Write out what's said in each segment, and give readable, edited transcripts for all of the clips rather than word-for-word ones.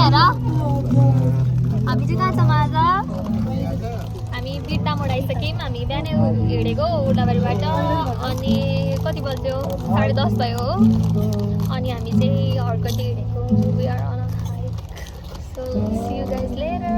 भएर हामी चाहिँ कहाँ छौँ आज? हामी बिर्ता मोड आइसक्यौँ। हामी बिहानै हिँडेको उडाबारीबाट अनि कति बज्यो? 10:30 भयो हो। अनि हामी चाहिँ हर्कटी हिँडेको। We are on a hike. So see you guys later.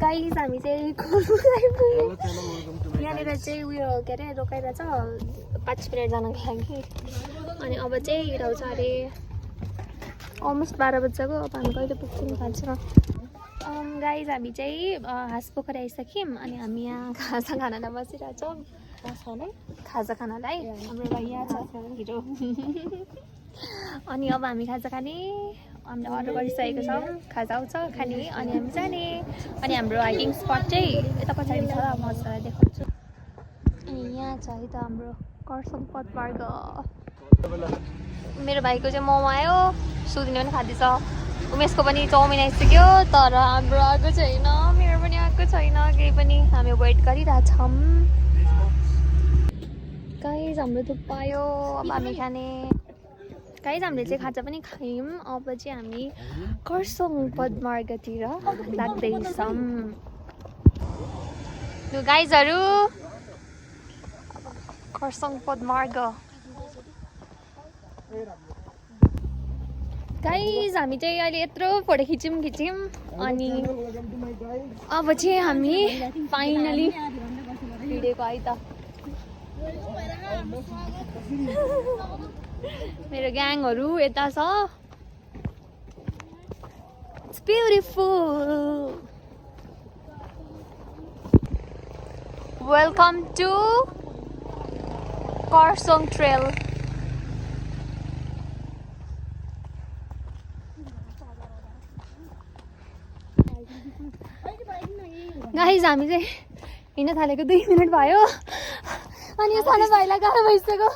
Guys हामी चाहिँ यहाँनिर चाहिँ उयो के अरे रोकाइरहेछ 5 मिनट जानको लागि। अनि अब चाहिँ हिँडाउँछ अरे। अलमोस्ट 12 बज्जाको। अब हामी कहिले पुग्छौँ थाहा छैन। गाइस हामी चाहिँ हाँसपोखरी आइसक्यौँ। अनि हामी यहाँ खाजा खानालाई बसिरहेछौँ। खाजा खानालाई हाम्रो भाइ यहाँ छ हिरो। अनि अब हामी खाजा खाने हामीले अर्डर गरिसकेको छौँ। खाजा आउँछ खाने अनि हामी जाने। अनि हाम्रो हाइकिङ स्पट चाहिँ यता पछाडि छ। म हजुरलाई देखाउँछु। अनि यहाँ छ है त हाम्रो कर्सङ पदमार्ग। मेरो भाइको चाहिँ मोमो आयो। सुदिने पनि खाँदैछ। उमेशको पनि चाउमिन आइसक्यो। तर हाम्रो आएको छैन। मेरो पनि आएको छैन केही पनि। हामी वेट गरिरहेछौँ। गाइस हाम्रो थुप्पो आयो। अब हामी खाने। गाइस हामीले चाहिँ खाजा पनि खायौँ। अब चाहिँ हामी कर्सङ पदमार्गतिर लाग्दैछौँ। यो गाइजहरू कर्सङ पदमार्ग। गाइस हामी चाहिँ अहिले यत्रो फोटो खिच्यौँ अनि अब चाहिँ हामी फाइनली हिँडेको है त। मेरो ग्याङहरू यता छ। It's beautiful. Welcome to Karsong Trail. Guys हामी चाहिँ हिँड्न थालेको 2 मिनट भयो अनि यो सानो भाइलाई गाह्रो भइसक्यो।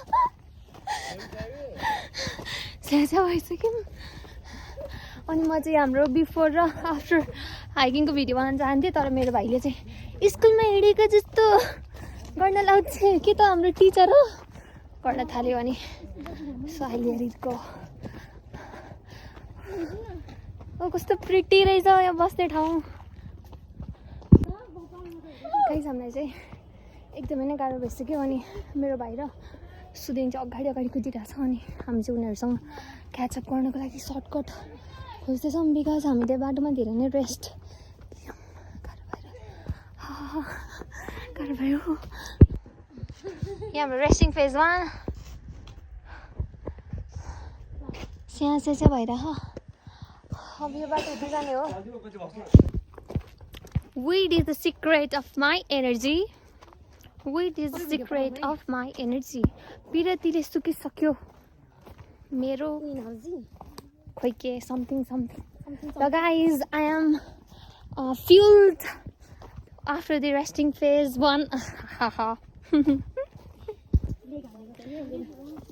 स्यास्या भइसक्यौँ। अनि म चाहिँ हाम्रो बिफोर र आफ्टर हाइकिङको भिडियो बनाउन चाहन्थेँ। तर मेरो भाइले चाहिँ स्कुलमा हिँडेको जस्तो गर्न लाउँछ के त हाम्रो टिचर हो गर्न थाल्यो अनि सो अहिले रितको ओ कस्तो प्रिटी रहेछ यो बस्ने ठाउँ। गाइस हामीलाई चाहिँ एकदमै नै गाह्रो भइसक्यो। अनि मेरो भाइ र सुदिन चाहिँ अगाडि कुदिरहेको छ। अनि हामी चाहिँ उनीहरूसँग क्याचअप गर्नको लागि सर्टकट खोज्दैछौँ। बिकज हामीले बाटोमा धेरै नै रेस्ट गाह्रो भयो। यहाँ हाम्रो रेस्टिङ फेजमा स्यासे चाहिँ भइरह। अब यो बाटो हेर्दै जाने हो। Weed is the secret of my energy. Weed is the secret of my energy. पिरतीले सुकिसक्यो मेरो खोइ के something. So guys, I am fueled after the resting phase 1.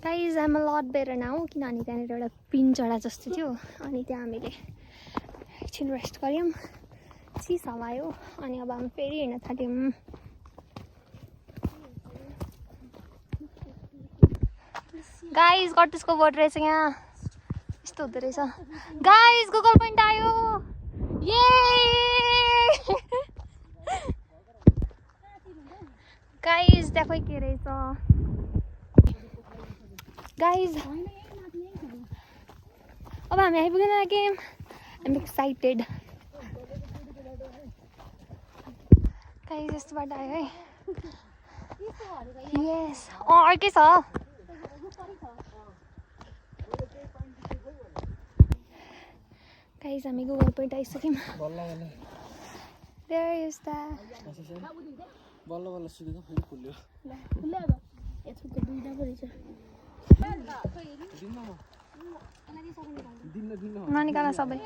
Guys, I'm a lot better now. किनभने त्यहाँनिर एउटा पिन चढा जस्तो थियो अनि त्यहाँ हामीले एकछिन रेस्ट गऱ्यौँ। चिसो हावा आयो अनि अब हामी फेरि हिँड्न थाल्यौँ। गाइस कटुसको बोट रहेछ यहाँ। यस्तो हुँदो रहेछ। गाइस गुगल पोइन्ट आयो। ये गाइस त्यहाँ खोइ के रहेछ। गाइस अब हामी आइपुग्न लाग्यौँ। I'm excited. गाइस यस्तो बाटो आयो है। यस अर्कै छ। गाइस हामी गुगल पोइन्ट आइसक्यौँ। There is that. बल्ल बल्ल सुकेको फेरि फुल्यो। ल अब यसको दुईटा पो रहेछ। ननिकाला सबै।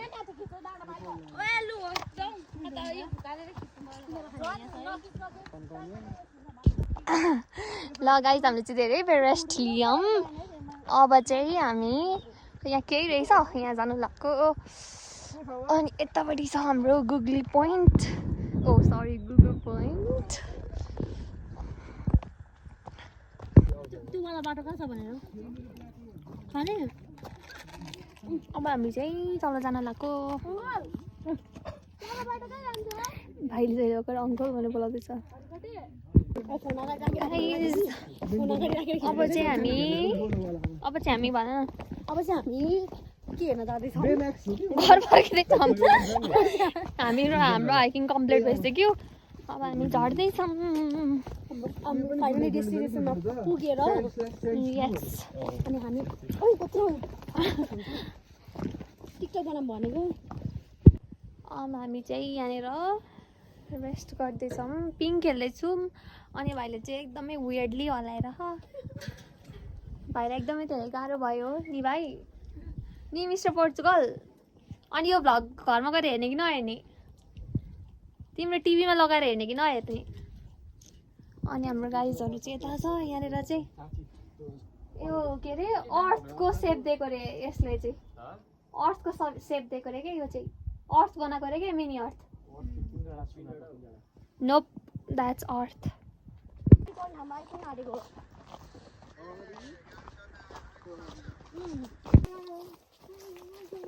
ल गाइस हामीले चाहिँ धेरै बेर रेस्ट लियौँ। अब चाहिँ हामी यहाँ केही रहेछ यहाँ जानु लाग्यो अनि यतापट्टि छ हाम्रो गुगली पोइन्ट ओ सरी गुगल पोइन्ट त्यो वाला बाटो कहाँ छ भनेर खाने अब हामी चाहिँ तल जान लाग्यो भाइले चाहिँ लगेर अङ्कल भनेर बोलाउँदैछ Guys, अब चाहिँ हामी भन न अब चाहिँ हामी के हेर्न जाँदैछौँ घर फर्किँदैछौँ हामी र हाम्रो हाइकिङ कम्प्लिट भइसक्यो अब हामी झर्दैछौँ हाम्रो फाइनली डेस्टिनेसनमा पुगेर यस अनि हामी ओइ कत्रो टिकटक बनाऊँ भनेको अब हामी चाहिँ यहाँनिर रेस्ट गर्दैछौँ पिङ खेल्दैछौँ अनि भाइले चाहिँ एकदमै वियर्डली हल्लाएर भाइलाई एकदमै धेरै गाह्रो भयो नि भाइ नि मिस्टर पोर्चुगल अनि यो भ्लग घरमा गएर हेर्ने कि नहेर्ने तिम्रो टिभीमा लगाएर हेर्ने कि नहेर्ने अनि हाम्रो गाइजहरू चाहिँ यता छ यहाँनिर चाहिँ यो के अरे अर्थको सेप दिएको अरे यसले चाहिँ अर्थको सेप दिएको अरे क्या यो चाहिँ अर्थ बनाएको अरे क्या mini earth nope that's earth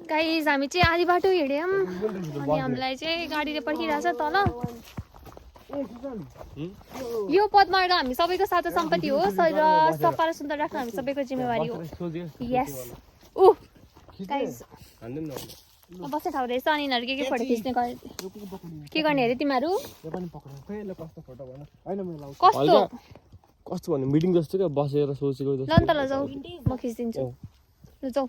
guys हामी चाहिँ आधी बाटो हिँड्यौँ अनि हामीलाई चाहिँ गाडीले पर्खिरहेछ तल यो पदमार्ग हामी सबैको साझा सम्पत्ति हो र सफा र सुन्दर राख्न हामी सबैको जिम्मेवारी हो यस ऊ गाइज बस्ने ठाउँ रहेछ अनि यिनीहरू के फोटो खिच्ने के गर्ने अरे तिमीहरू कस्तो कस्तो भन्नु मिटिङ जस्तो क्या बसेर सोचेको ल नि त ल जाऊ म खिचिदिन्छु ल जाऊ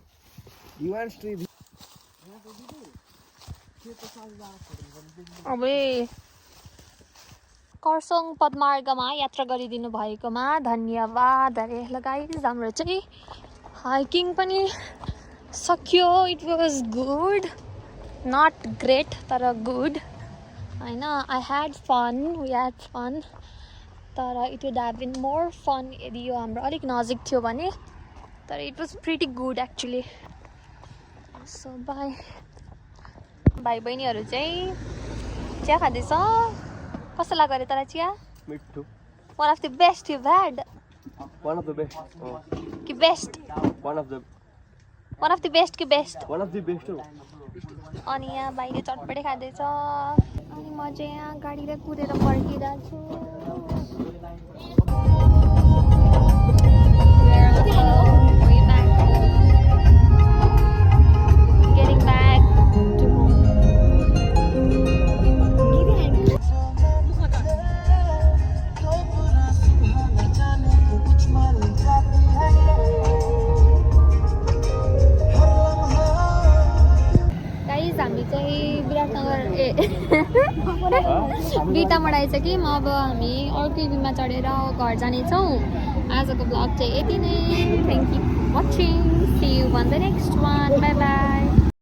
अब खरसाङ पदमार्गमा यात्रा गरिदिनु भएकोमा धन्यवाद अरे गाइस हाम्रो चाहिँ हाइकिङ पनि सक्यो it was good not great तर गुड होइन I had fun we had fun तर it would have been more fun यदि यो हाम्रो अलिक नजिक थियो भने तर it was pretty good actually so bye भाइ बहिनीहरू चाहिँ चिया खाँदैछ कस्तो लाग्यो अरे तर चिया मिठो one of the best you had one of the best कि best one of the best कि बेस्ट बेस्ट हो अनि यहाँ भाइले चटपटे खाँदैछ अनि म चाहिँ यहाँ गाडीले कुदेर पर्खिरहेको छु Getting back to home. Guys हामी चाहिँ विराटनगर बिटाबाट आइसक्यौँ अब हामी अर्को इभीमा चढेर घर जानेछौँ आजको ब्लग चाहिँ यति नै thank you watching see you on the next one bye by